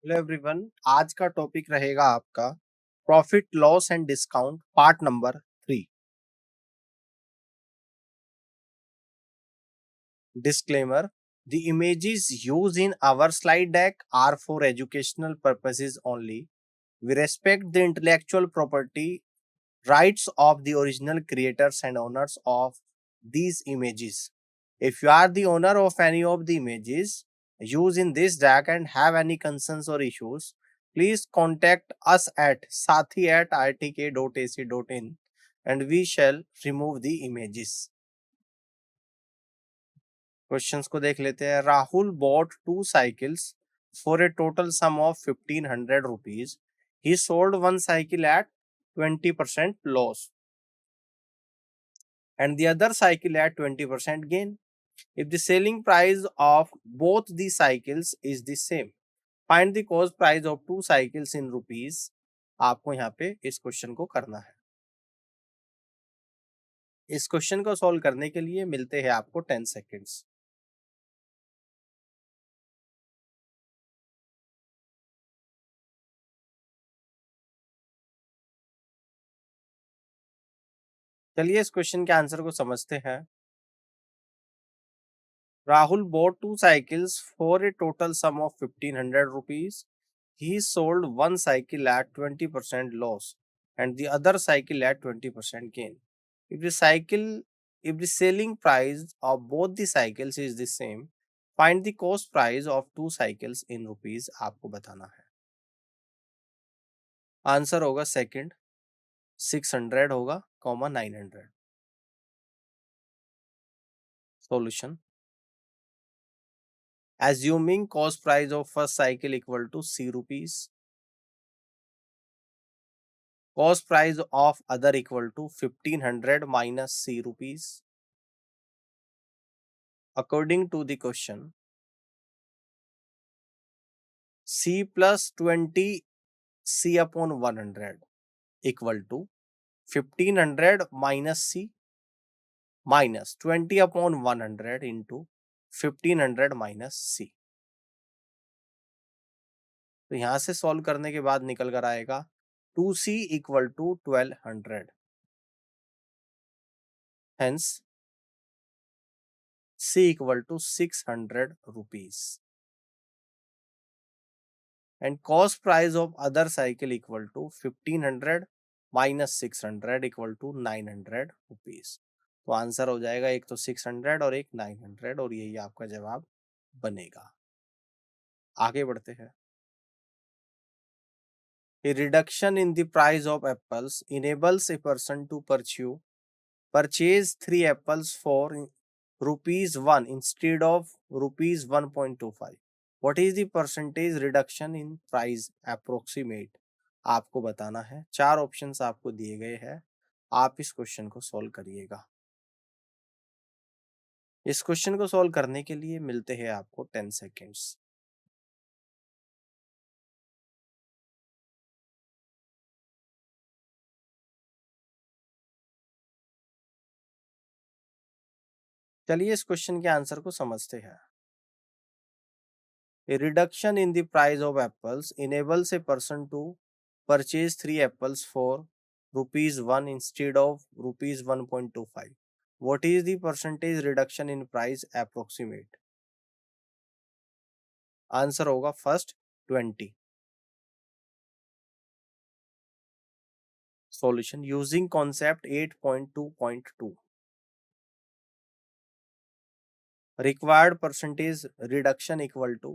Hello everyone. आज का topic रहेगा आपका profit loss and discount part number 3। Disclaimer: the images used in our slide deck are for educational purposes only. We respect the intellectual property rights of the original creators and owners of these images. If you are the owner of any of the images used in this deck and have any concerns or issues, please contact us at sathi@rtk.ac.in and we shall remove the images. Questions को देख लेते हैं। Rahul bought two cycles for a total sum of 1500 rupees. He sold one cycle at 20% loss and the other cycle at 20% gain. If the selling price of both the cycles is the same, find the cost price of two cycles in rupees. आपको यहाँ पे इस question को करना है। इस question को solve करने के लिए मिलते हैं आपको 10 सेकेंड्स। चलिए इस क्वेश्चन के आंसर को समझते हैं। Rahul bought two cycles for a total sum of 1500 rupees. He sold one cycle at 20% loss and the other cycle at 20% gain. If the selling price of both the cycles is the same, find the cost price of two cycles in rupees. आपको बताना है। Answer होगा second 600 होगा, 900। Solution: assuming cost price of first cycle equal to C rupees, cost price of other equal to 1500 minus C rupees. According to the question, C plus 20 C upon 100 equal to 1500 minus C minus 20 upon 100 into 1500 minus C. तो यहां से solve करने के बाद निकल कर आएगा 2C equal to 1200. Hence C equal to 600 rupees. And cost price of other cycle equal to 1500 minus 600 equal to 900 rupees. तो आंसर हो जाएगा एक तो 600 और एक 900 और यही आपका जवाब बनेगा। आगे बढ़ते हैं। A reduction in the price of apples enables a person to purchase 3 apples for rupees 1 instead of rupees 1.25. What is the percentage reduction in price approximate? आपको बताना है। 4 ऑप्शंस आपको दिए गए हैं, आप इस क्वेश्चन को सॉल्व करिएगा। इस क्वेश्चन को सॉल्व करने के लिए मिलते हैं आपको 10 सेकेंड्स। चलिए इस क्वेश्चन के आंसर को समझते हैं। A reduction in the price of apples enables a person to purchase 3 apples for rupees 1 instead of rupees 1.25. What is the percentage reduction in price approximate? Answer होगा first 20। Solution using concept 8.2.2. Required percentage reduction equal to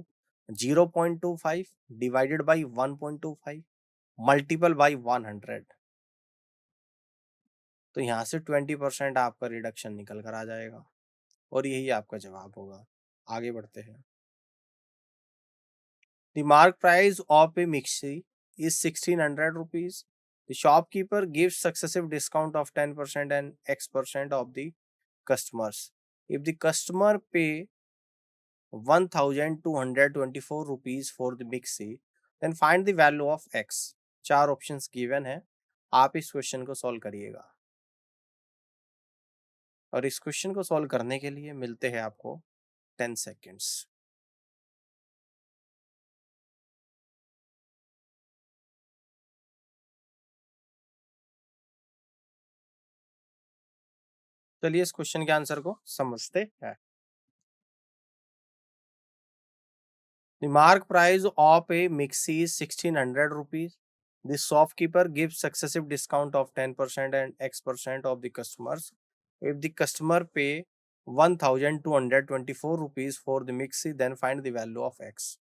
0.25 divided by 1.25 multiple by 100. तो यहाँ से 20% आपका reduction निकल कर आ जाएगा और यही आपका जवाब होगा। आगे बढ़ते हैं। The mark price of a mixie is 1600 rupees. The shopkeeper gives successive discount of 10% and X% of the customers. If the customer pay 1224 rupees for the mixie, then find the value of X. 4 options given है, आप इस question को solve करिएगा और इस question को solve करने के लिए मिलते हैं आपको 10 सेकेंड्स। चलिए इस क्वेश्चन के आंसर को समझते हैं। The mark price of a mixie is 1600 rupees. The shopkeeper gives successive discount of 10% and X% of the customers. If the customer pay 1224 rupees for the mixie, then find the value of X.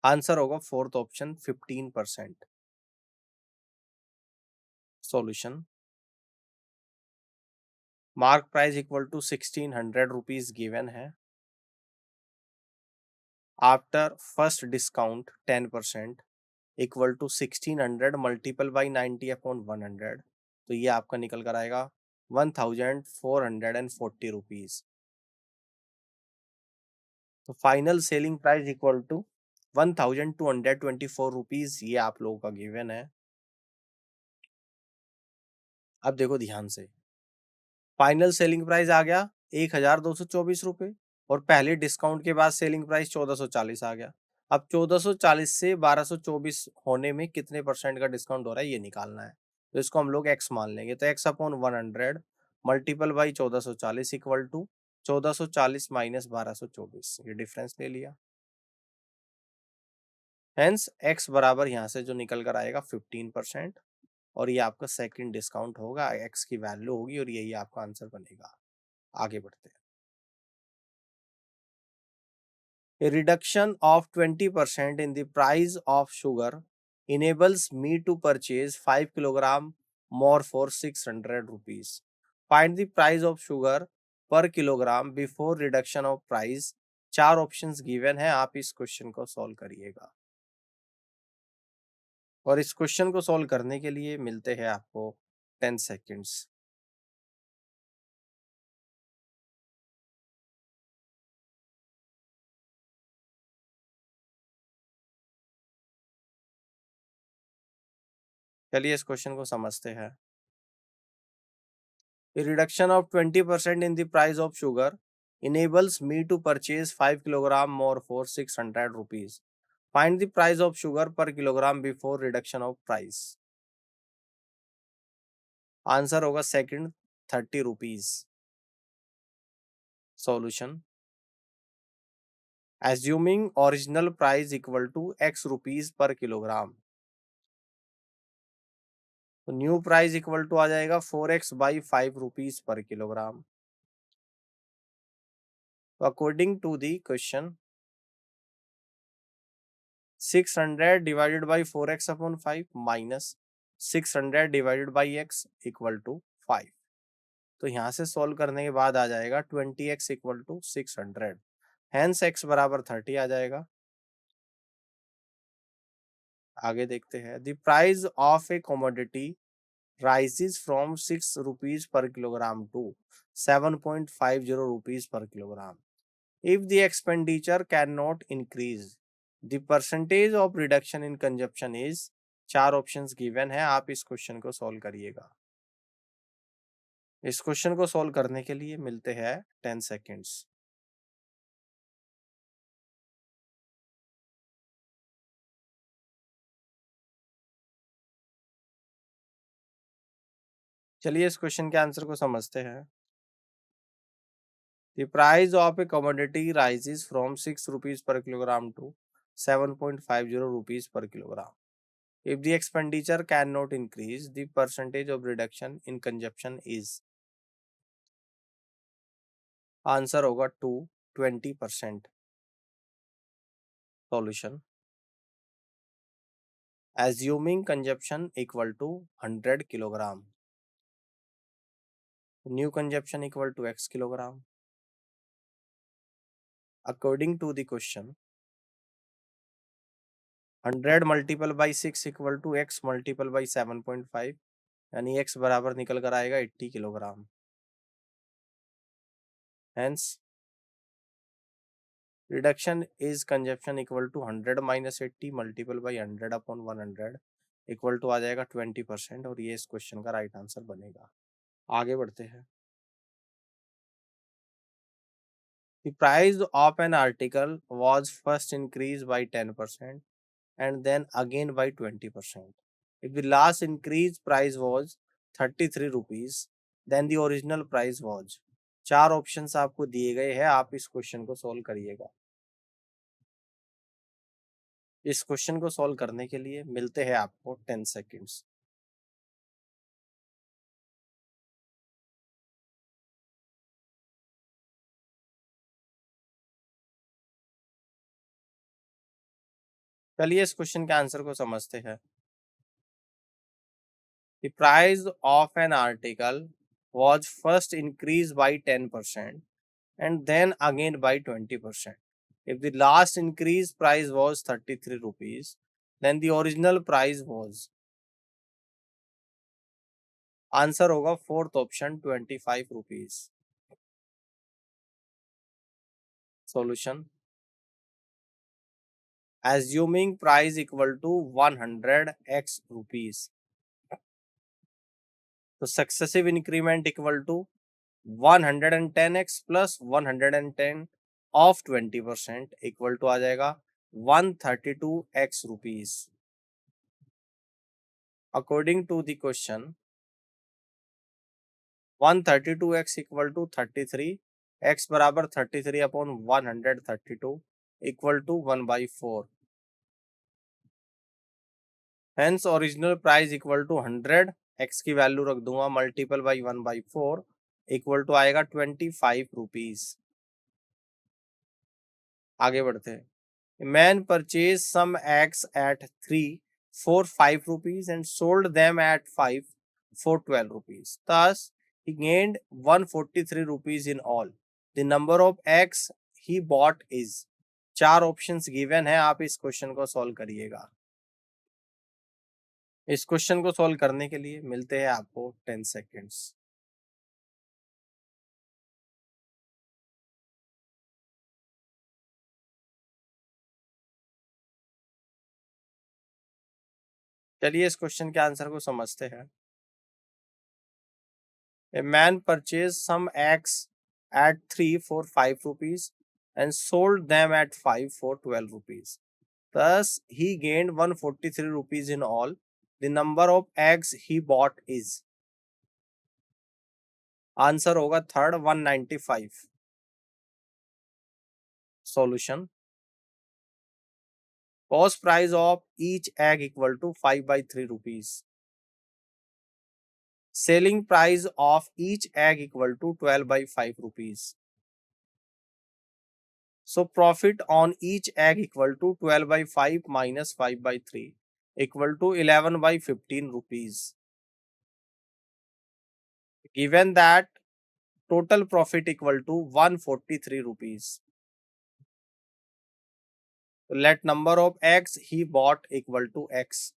Answer होगा fourth option 15%। Solution, mark price equal to 1600 rupees given है। After first discount 10% equal to 1600 multiple by 90 upon 100, तो ये आपका निकल कर आएगा 1440 rupees. तो final selling price equal to 1224 rupees, ये आप लोगों का गिवन है। अब देखो ध्यान से, फाइनल सेलिंग प्राइस आ गया 1224 रुपये और पहले डिस्काउंट के बाद सेलिंग प्राइस 1440 आ गया। अब 1440 से 1224 होने में कितने परसेंट का डिस्काउंट हो रहा है ये निकालना है, तो इसको हम लोग एक्स मान लेंगे। तो x upon 100 multiple by 1440 equal to 1440 minus 1224, ये डिफरेंस ले लिया। हेंस एक्स बराबर यहाँ से जो निकल कर आएगा 15%, और ये आपका सेकंड डिस्काउंट होगा, एक्स की वैल्यू होगी और यही आपका आंसर बनेगा। आगे बढ़ते हैं। A reduction of 20% in the price of sugar enables me to purchase 5 kilogram more for 600 rupees. Find the price of sugar per kilogram before reduction of price. चार ऑप्शंस गिवन है, आप इस क्वेश्चन को solve करिएगा। और इस question को solve करने के लिए मिलते हैं आपको 10 सेकेंड्स। चलिए इस क्वेश्चन को समझते हैं। A reduction of 20% in the price of sugar enables me to purchase 5 kilogram more for 600 rupees. Find the price of sugar per kilogram before reduction of price. Answer होगा second 30 rupees. Solution, assuming original price equal to x rupees per kilogram, तो new price equal to आ जाएगा 4x by 5 rupees per kilogram. तो according to the question 600 divided by 4x upon 5 minus 600 divided by x equal to 5। तो यहाँ से solve करने के बाद आ जाएगा 20x equal to 600, hence x बराबर 30 आ जाएगा। आगे देखते हैं। The price of A commodity rises from 6 rupees per kilogram to 7.50 rupees per kilogram. If the expenditure cannot increase, the percentage of reduction in consumption is। चार options given है, आप इस question को सॉल्व करिएगा। इस क्वेश्चन को solve करने के लिए मिलते हैं 10 सेकेंड्स। चलिए इस क्वेश्चन के आंसर को समझते हैं। The price of a commodity rises from 6 rupees per kilogram to 7.50 rupees per kilogram. If the expenditure cannot increase, the percentage of reduction in consumption is। Answer होगा 20%। Solution, assuming consumption equal to 100 kilogram, new consumption equal to x kilogram. According to the question 100 multiple by 6 equal to x multiple by 7.5, यानी x बराबर निकल कर आएगा 80 kilogram. Hence reduction is consumption equal to 100 minus 80 multiple by 100 upon 100 equal to आ जाएगा 20%, और ये इस क्वेश्चन का राइट आंसर बनेगा। आगे बढ़ते हैं। The price of an article was first increased by 10% and then again by 20%. If the last increase price was 33 rupees, then the original price was। चार ऑप्शंस आपको दिए गए हैं, आप इस क्वेश्चन को सॉल्व करिएगा। इस क्वेश्चन को सॉल्व करने के लिए मिलते हैं आपको 10 सेकेंड्स। चलिए इस क्वेश्चन के आंसर को समझते हैं। The price of an article was first increased by 10% and then again by 20%. If the last increase price was 33 rupees, then the original price was। Answer होगा fourth option 25 rupees. Solution, assuming price equal to 100x rupees, तो successive increment equal to 110x plus 110 of 20% equal to आ जाएगा 132x rupees. According to the question 132x equal to 33, x बराबर 33 upon 132 equal to 1/4। Hence original price equal to 100, x की value रख दूंगा multiple by 1/4 equal to आएगा 25 rupees. आगे बढ़ते हैं। Man purchase some eggs at 3 for 5 rupees and sold them at 5 for 12 rupees. Thus, he gained 143 rupees in all. The number of eggs he bought is। चार options given है, आप इस question को solve करिएगा। इस क्वेश्चन को solve करने के लिए मिलते हैं आपको 10 सेकेंड्स। चलिए इस क्वेश्चन के आंसर को समझते हैं। A man purchased some eggs at 3 for 5 rupees and sold them at 5 for 12 rupees. Thus, he gained 143 rupees in all. The number of eggs he bought is। Answer होगा third 195। Solution, cost price of each egg equal to 5/3 rupees। Selling price of each egg equal to 12/5 rupees। So profit on each egg equal to 12/5 minus 5/3 equal to 11/15 rupees। Given that total profit equal to 143 rupees, let number of eggs he bought equal to x।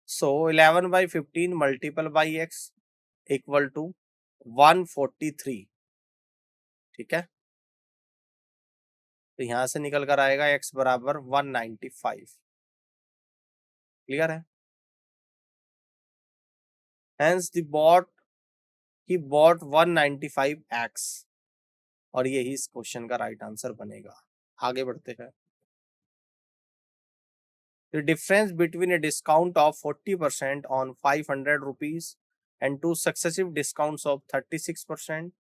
So 11/15 multiple by x equal to 143। ठीक है, तो यहां से निकल कर आएगा x बराबर 195। Clear है। Hence he bought 195 x और यही इस क्वेश्चन का राइट आंसर बनेगा। आगे बढ़ते हैं। The difference between a discount of 40% on 500 rupees and two successive discounts of 36%,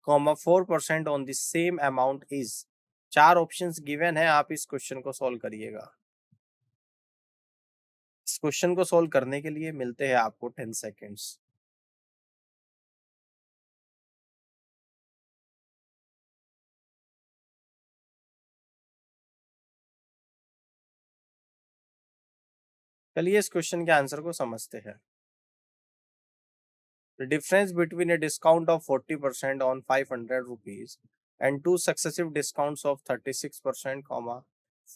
4% on the same amount is। चार ऑप्शंस गिवन है, आप इस क्वेश्चन को सॉल्व करिएगा। इस क्वेश्चन को सॉल्व करने के लिए मिलते हैं आपको 10 सेकेंड्स। चलिए इस क्वेश्चन के आंसर को समझते हैं। The difference between a discount of 40% on 500 rupees and two successive discounts of 36%,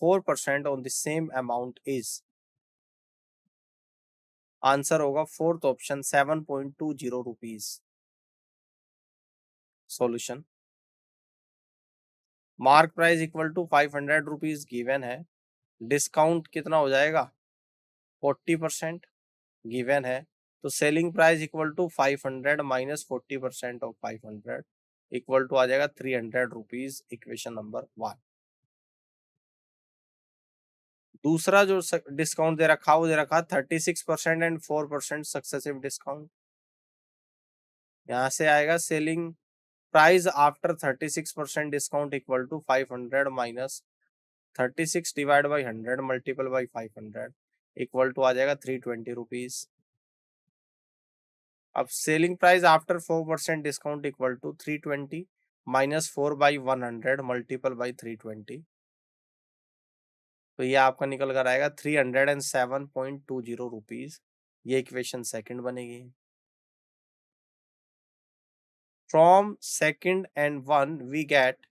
4% on the same amount is। Answer होगा fourth option 7.20 rupees. Solution, mark price equal to 500 rupees given है, discount कितना हो जाएगा 40% given है, तो selling price equal to 500 minus 40% of 500 equal to आ जाएगा 300 rupees. Equation number 1। दूसरा जो डिस्काउंट दे रखा वो दे रखा 36% एंड 4% सक्सेसिव डिस्काउंट। यहाँ से आएगा selling price after 36% discount equal to 500 minus 36 divide by 100 multiple by 500 equal to आ जाएगा 320 रुपीज। अब selling price after 4% discount equal to 320 minus 4/100 multiple by 320, तो ये आपका निकल कर आएगा 307.20 रुपीज। ये इक्वेशन सेकंड बनेगी। From second and one we get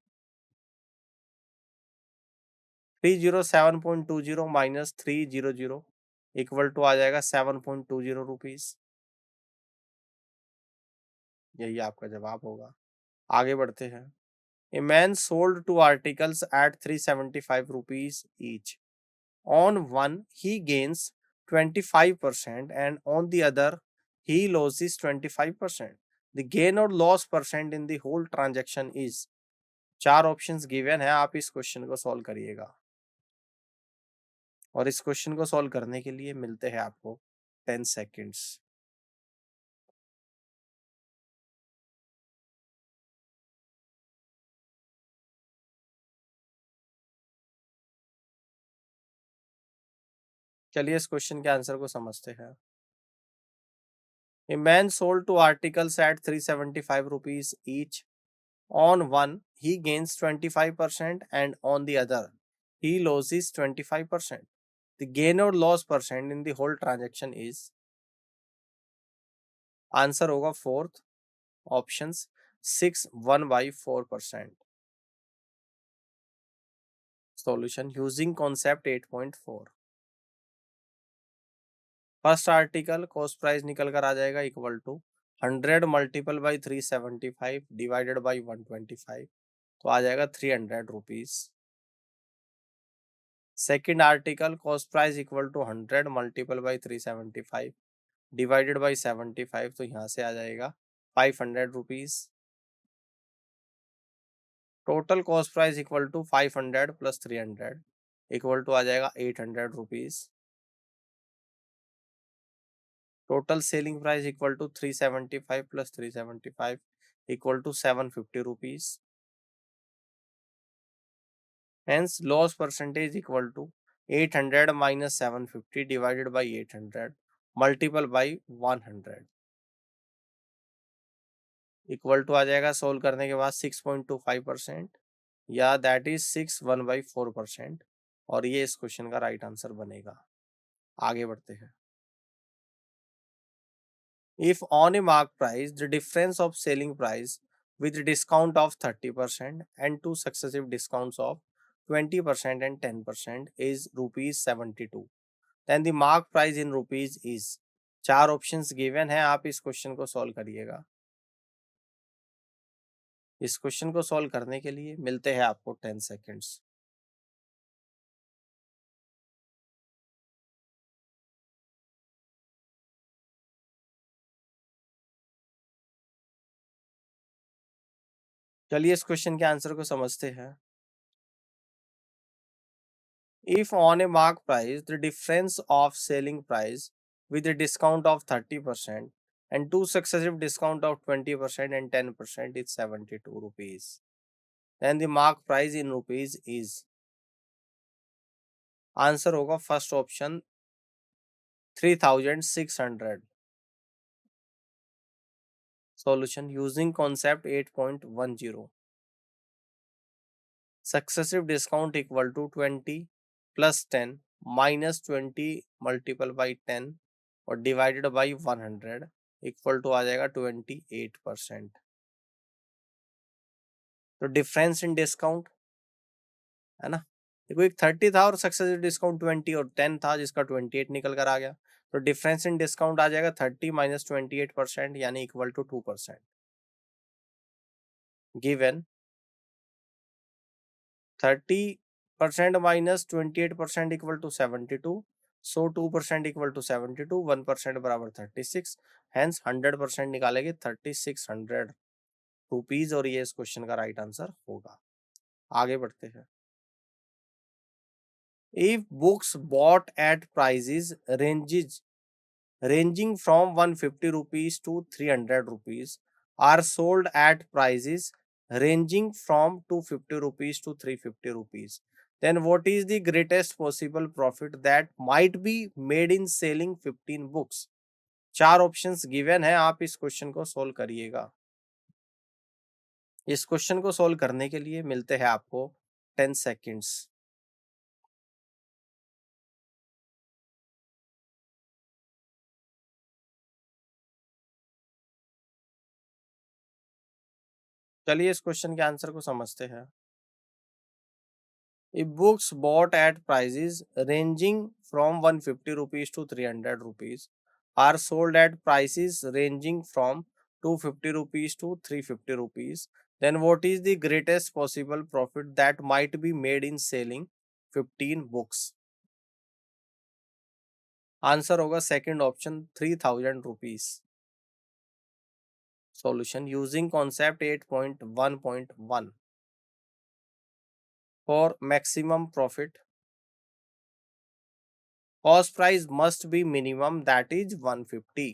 307.20 minus 300 equal to आ जाएगा 7.20 रुपीज। यही आपका जवाब होगा। आगे बढ़ते हैं। A man sold 2 articles at 375 rupees each. On one, he gains 25% and on the other, he loses 25%. The gain or loss percent in the whole transaction is। चार ऑप्शंस गिवन है, आप इस क्वेश्चन को सॉल्व करिएगा। और इस question को solve करने के लिए मिलते हैं आपको 10 सेकेंड्स। चलिए इस क्वेश्चन के आंसर को समझते हैं। A man sold 2 articles at 375 rupees each. On one, he gains 25% and on the other, he loses 25%. The gain or loss percent in the whole transaction is। Answer होगा fourth options 6 1/4%। Solution using concept 8.4। First article cost price निकल कर आ जाएगा equal to 100 multiple by 375 divided by 125, तो आ जाएगा 300 rupees. Second article cost price equal to 100 multiple by 375 divided by 75, तो यहाँ से आ जाएगा 500 rupees. Total cost price equal to 500 plus 300 equal to आ जाएगा 800 rupees. Total selling price equal to 375 plus 375 equal to 750 rupees. Hence loss percentage equal to 800 minus 750 divided by 800 multiple by 100 equal to आ जाएगा solve करने के बाद 6.25% या that is 6 1/4%, और ये इस क्वेश्चन का राइट आंसर बनेगा। आगे बढ़ते हैं। If on A mark price the difference of selling price with discount of 30% and two successive discounts of 20% and 10% is rupees 72, then the mark price in rupees is। चार options given है, आप इस question को solve करिएगा। इस question को solve करने के लिए मिलते हैं आपको 10 सेकेंड्स। चलिए इस क्वेश्चन के आंसर को समझते हैं। If on a mark price the difference of selling price with a discount of 30% and two successive discount of 20% and 10% is 72 rupees, then the mark price in rupees is। Answer होगा first option 3600। Solution using concept 8.10। Successive discount equal to 20 plus 10 minus 20 multiple by 10 और divided by 100 equal to आ जाएगा 28%। तो difference in discount है ना, देखो एक 30 था और सक्सेसिव डिस्काउंट 20 और 10 था जिसका 28 निकल कर आ गया, तो डिफरेंस इन डिस्काउंट आ जाएगा 30 माइनस 28% यानी equal to 2%। Given 30% minus 28% equal to 72, so 2% equal to 72, 1% बराबर 36, हेंस 100% निकालेंगे 3600 रुपीज, और ये इस क्वेश्चन का राइट आंसर होगा। आगे बढ़ते हैं। If books bought at prices ranging from 150 rupees to 300 rupees are sold at prices ranging from 250 rupees to 350 rupees, then what is the greatest possible profit that might be made in selling 15 books? चार options given है, आप इस question को solve करिएगा। इस question को solve करने के लिए मिलते हैं आपको 10 सेकेंड्स। चलिए इस क्वेश्चन के आंसर को समझते हैं। If books bought at prices ranging from 150 rupees to 300 rupees are sold at prices ranging from 250 rupees to 350 rupees, then what is the greatest possible profit that might be made in selling 15 books? Answer होगा second option 3000 rupees. Solution using concept 8.1.1 for maximum profit cost price must be minimum, that is 150.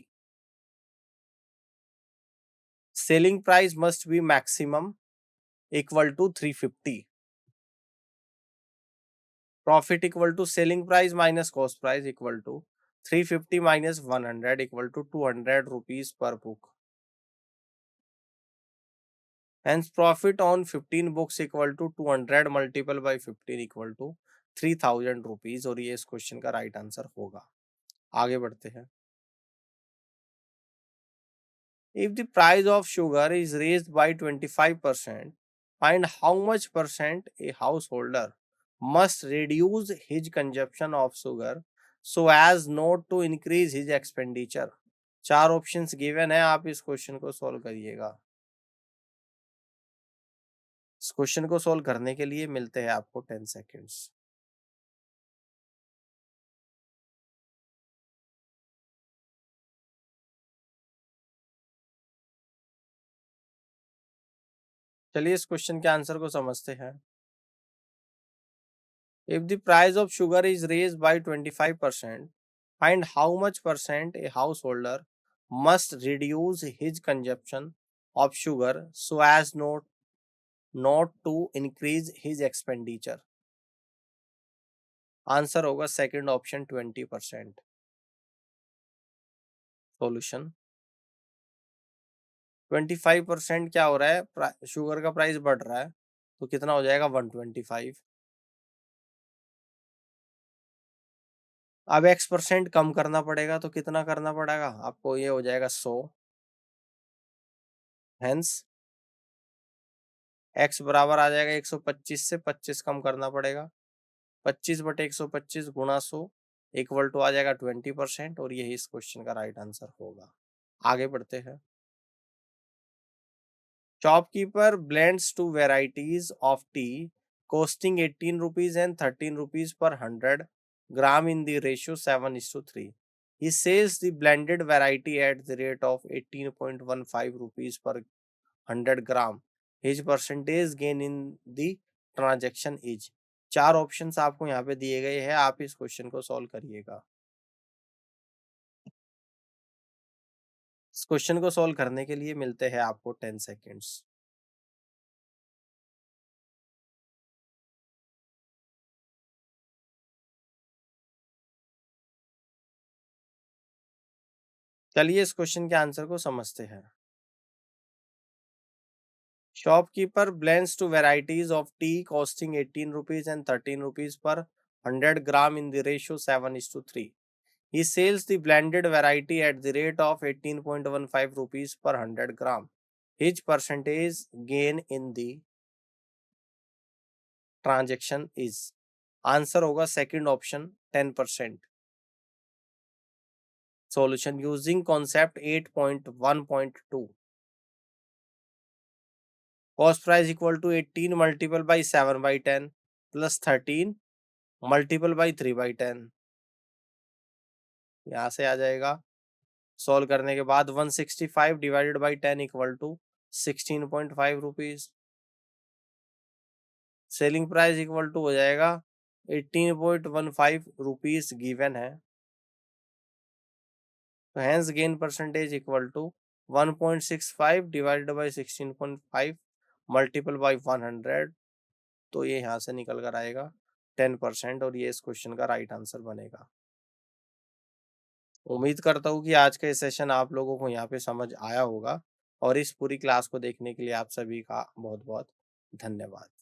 Selling price must be maximum, equal to 350. Profit equal to selling price minus cost price equal to 350 minus 100 equal to 200 rupees per book. Hence profit on 15 books equal to 200 multiple by 15 equal to 3000 rupees, और ये इस question का right answer होगा। आगे बढ़ते हैं। If the price of sugar is raised by 25%, find how much percent a householder must reduce his consumption of sugar so as not to increase his expenditure. चार options given है, आप इस question को solve करिएगा। इस question को solve करने के लिए मिलते हैं आपको 10 सेकेंड्स। चलिए इस क्वेश्चन के आंसर को समझते हैं। If the price of sugar is raised by 25%, find how much percent a householder must reduce his consumption of sugar so as not to increase his expenditure. Answer होगा second option 20%। Solution 25% क्या हो रहा है, sugar का price बढ़ रहा है तो कितना हो जाएगा 125। अब x% कम करना पड़ेगा तो कितना करना पड़ेगा आपको, ये हो जाएगा 100। हेंस x बराबर आ जाएगा 125 से 25 कम करना पड़ेगा, 25/125 गुणा 100 इक्वल टू आ जाएगा 20%, और यही इस क्वेश्चन का राइट आंसर होगा। आगे बढ़ते हैं। Shopkeeper blends two varieties of tea costing 18 rupees and 13 rupees per 100 gram in the ratio 7:3. He sells the blended variety at the rate of 18.15 rupees per 100 gram. His percentage gain in the transaction is। चार options आपको यहाँ पे दिए गए हैं, आप इस question को सॉल्व करिएगा। इस क्वेश्चन को सॉल्व करने के लिए मिलते हैं आपको 10 सेकेंड्स। चलिए इस क्वेश्चन के आंसर को समझते हैं। Shopkeeper blends two varieties of tea costing 18 rupees and 13 rupees per 100 gram in the ratio 7:3. He sells the blended variety at the rate of 18.15 rupees per 100 gram. His percentage gain in the transaction is। Answer होगा second option 10%। Solution using concept 8.1.2। Cost price equal to 18 multiple by 7/10 plus 13 multiple by 3/10। यहाँ से आ जाएगा, solve करने के बाद 165 divided by 10 equal to 16.5 rupees. Selling price equal to हो जाएगा 18.15 रुपीज गिवन है, तो hence gain percentage equal to 1.65 divided by 16.5 multiple by 100, तो ये यहाँ से निकल कर आएगा 10%, और ये इस क्वेश्चन का राइट आंसर बनेगा। उम्मीद करता हूँ कि आज का ये सेशन आप लोगों को यहाँ पे समझ आया होगा, और इस पूरी क्लास को देखने के लिए आप सभी का बहुत बहुत धन्यवाद।